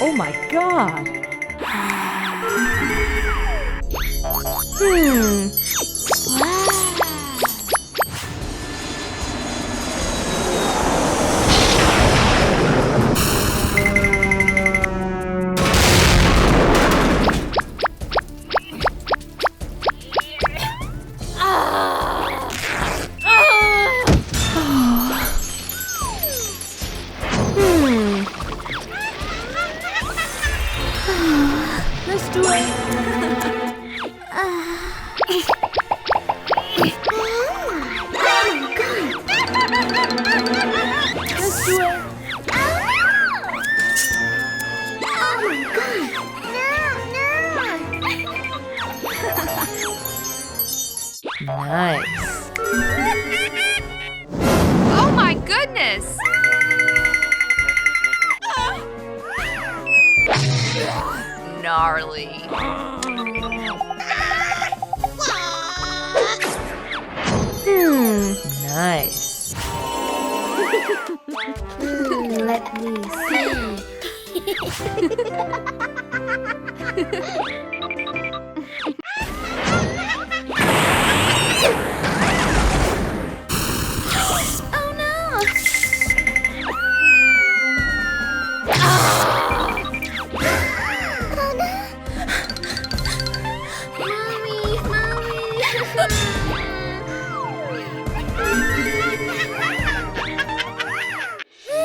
Oh my God! Let's do it. Let's do it. Nice. Oh my goodness! Gnarly. Nice. Let me see. Oh no! Oh no!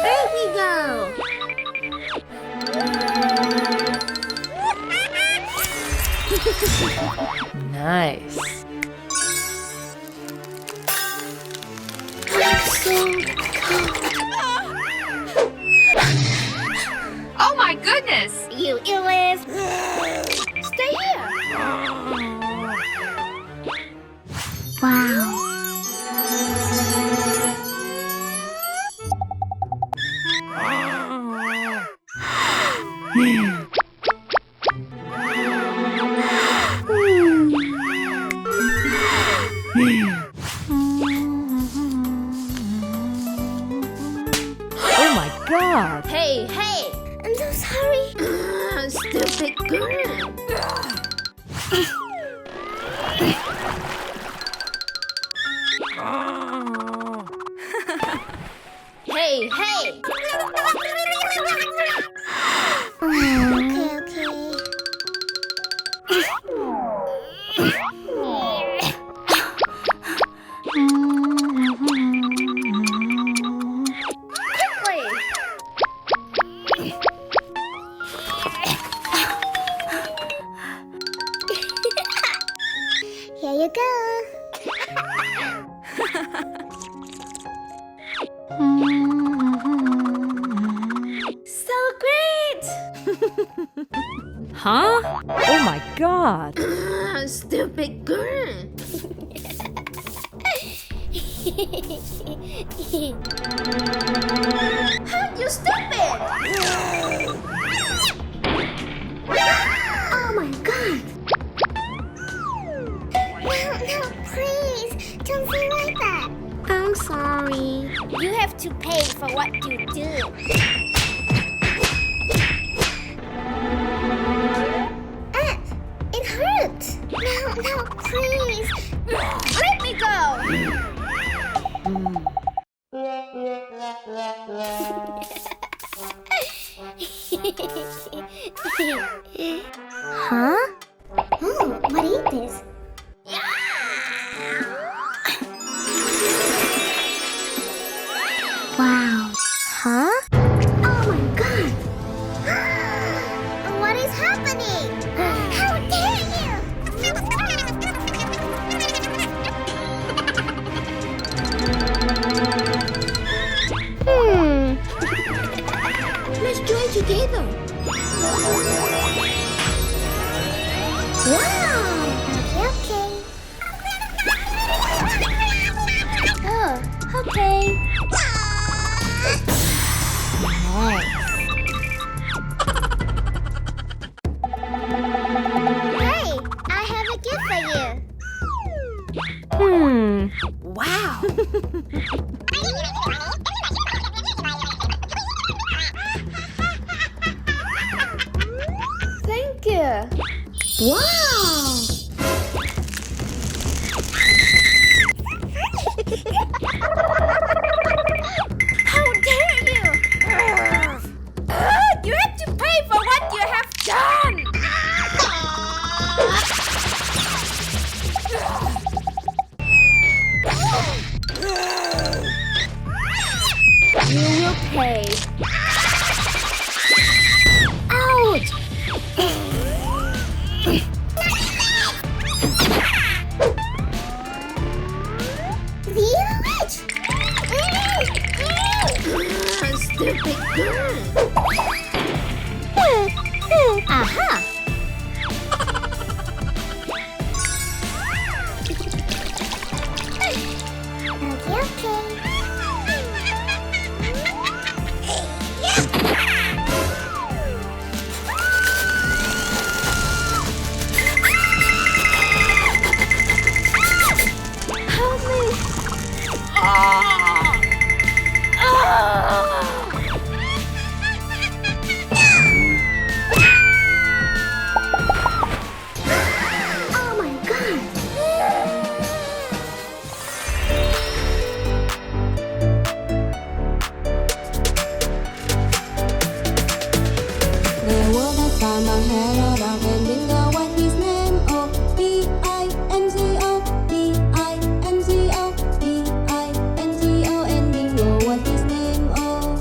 There we go. Nice. Oh my goodness! You illness. Stay here. Wow. Oh my God! Hey, hey! I'm so sorry. Stupid girl. Hey, hey! Okay. Quickly! Here you go. So great! Huh? Oh my God! Stupid girl. You stupid! Oh my God! No, please, don't be like that. I'm sorry. You have to pay for what you do. It hurts. No, please. Let me go. Huh? What is this? Wow. Huh? Oh my God. What is happening? How dare you? Let's join together. Wow. Okay. Oh, okay. Nice. Hey, I have a gift for you. Hmm. Wow. Wow! How dare you! You have to pay for what you have done! You will pay. Ouch! Stupid girl! Aha! Okay. Help me! Oh my god! There was a farmer had a dog and bingo what his name oh B-I-N-G-O B-I-N-G-O B-I-N-G-O and bingo what his name oh.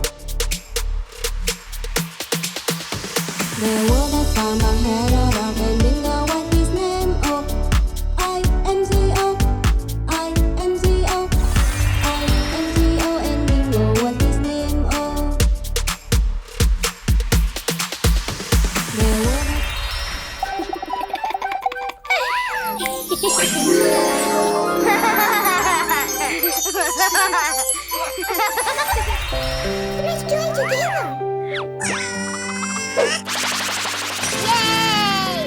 There was a farmer had a dog and bingo what his name oh I-N-G-O I-N-G-O I-N-G-O and bingo what his name oh. There was a Let's join together! Yay!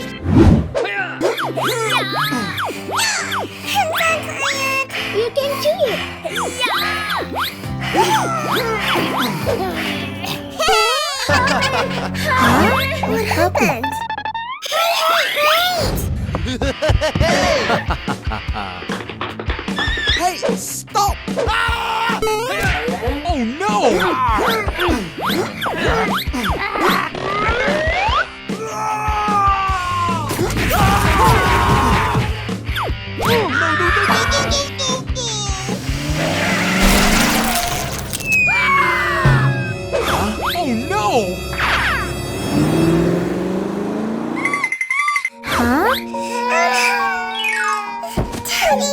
You can do it! What happened? Hey, stop! Oh no! Oh no! Huh? Daddy!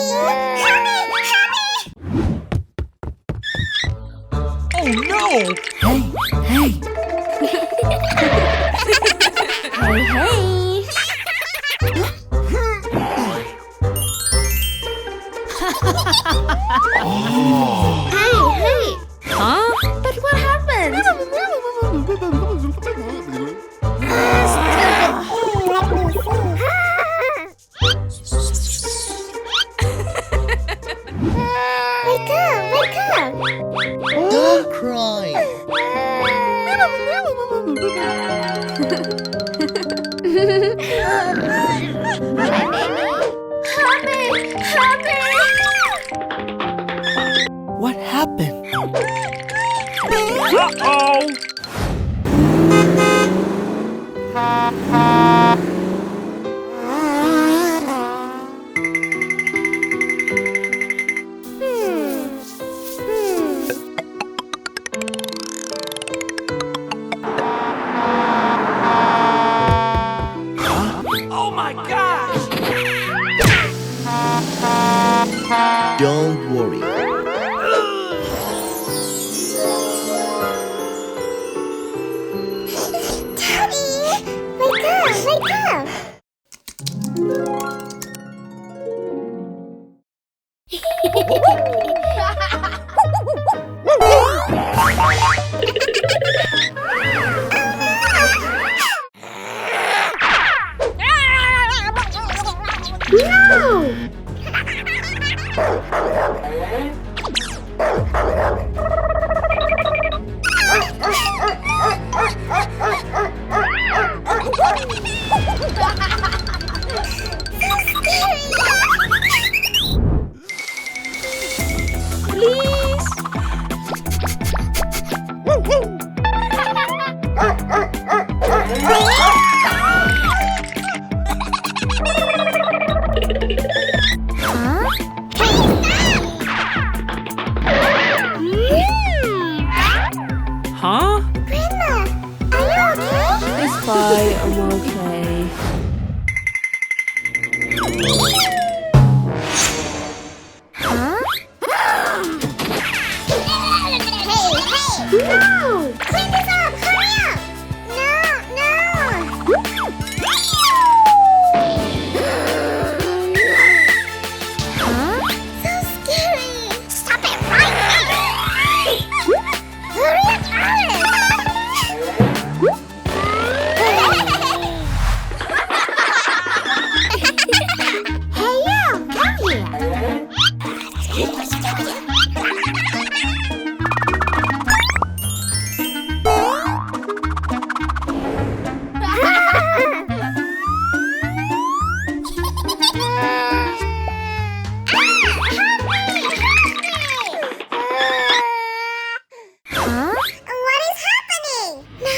Oh no! Hey! Hey! Hey! Huh? But what happened? Wake up! Don't cry! Help me! What happened? Uh-oh! Oh my gosh! Don't worry. Daddy! Wake No! Clean this up! Hurry up! No! Huh? So scary! Stop it right now! Hurry up, Alice! Hey, you! Come here! Huh? What is happening? No,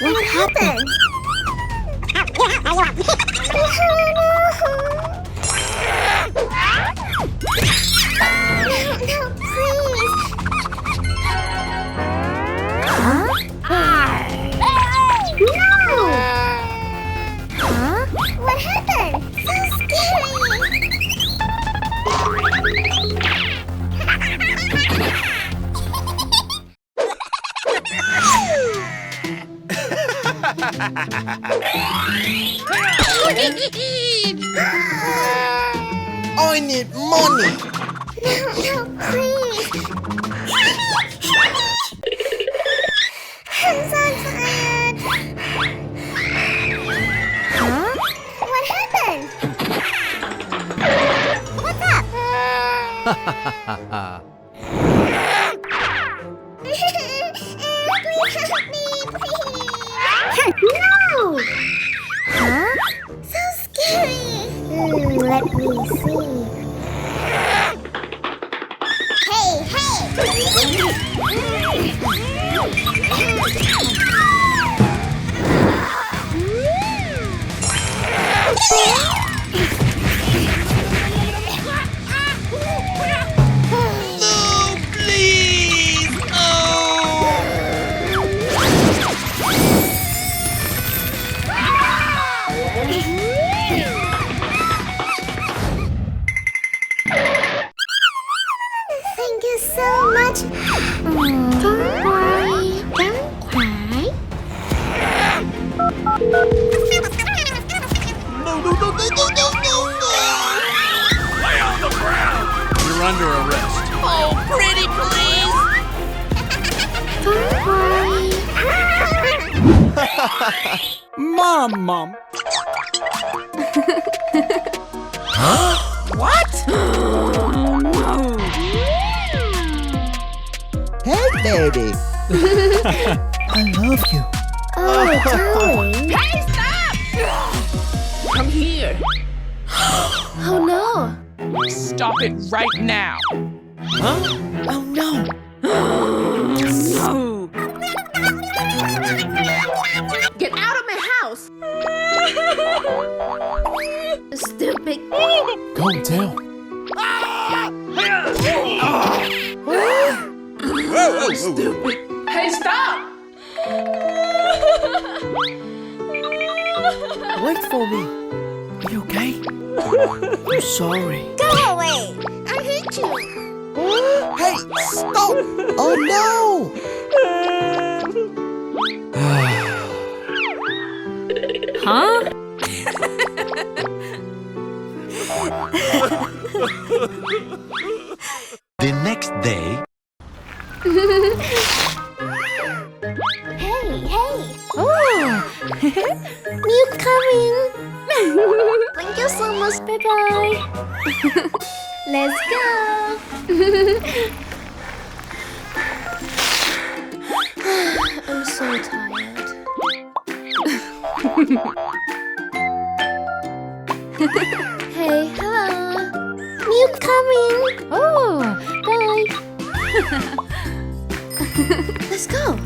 What happened? No, please. Huh? No! Huh? What happened? So scary. I need money. No, please. I'm so tired. Huh? What happened? What's up? Please help me, please. No! Huh? So scary. Let me see. No, please. Thank you so much. Don't worry. Don't cry. No. Lay on the ground. You're under arrest. Oh, pretty please. Don't worry. Mom. Huh? What? Oh, no. Hey, baby. I love you. Oh, darling. Hey, stop! Come here. Oh, no. Stop it right now. Huh? Oh, no. No. Get out of my house! Stupid. Calm down. Stupid. Hey, stop! Wait for me. Are you okay? I'm sorry. Go away. I hate you. Hey, stop! Oh, no! Huh? The next day, Hey. Oh. Milk coming. Thank you so much. Bye-bye. Let's go. I'm so tired. Hey, hello. Milk coming. Oh, bye. Let's go.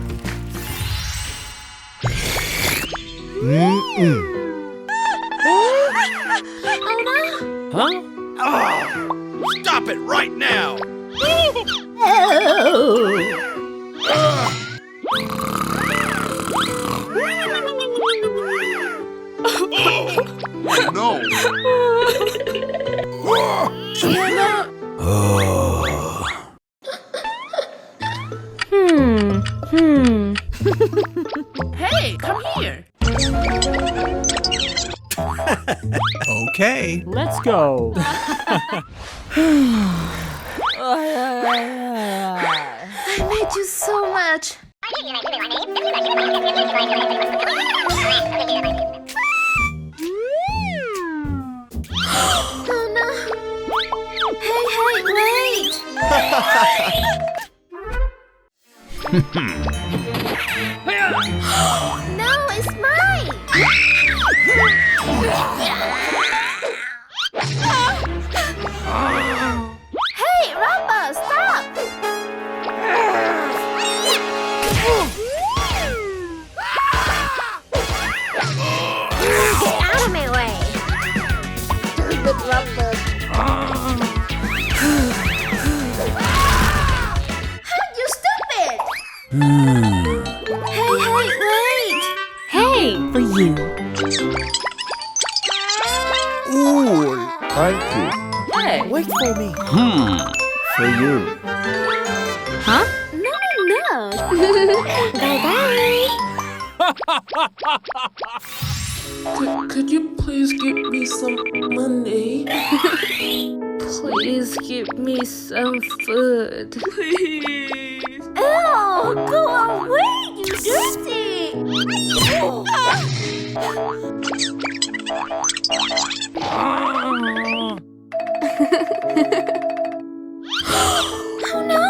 Huh? Oh, stop it right now! No. Hey, come here. Okay. Let's go. I made you so much. Oh no. Hey, wait. No, it's mine. Hey, Robert, stop. Get out of my way. Stupid Robert. You stupid. Hey, wait. Hey, for you. Ooh, thank you. Hey. Wait for me. For you. Huh? No. Bye-bye. Could you please give me some money? Please give me some food. Please. Oh, go away, you dirty! Oh no!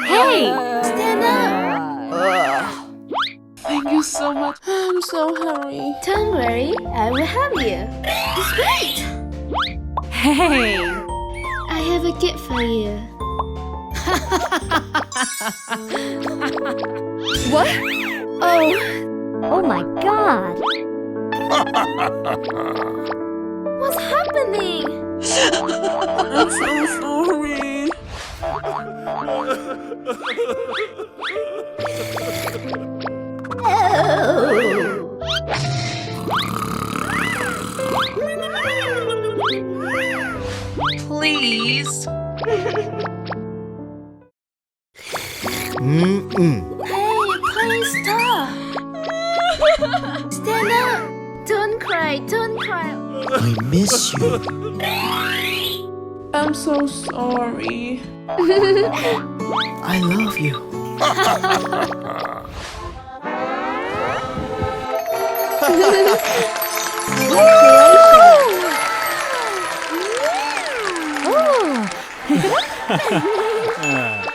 Hey. Stand up! Thank you so much. I'm so hungry. Don't worry, I will help you. Just wait! Hey. I have a gift for you. What? Oh my god. What's happening? I'm so sorry. Please. Hey, please stop. Stand up. Don't cry. I miss you. I'm so sorry. I love you. Oh.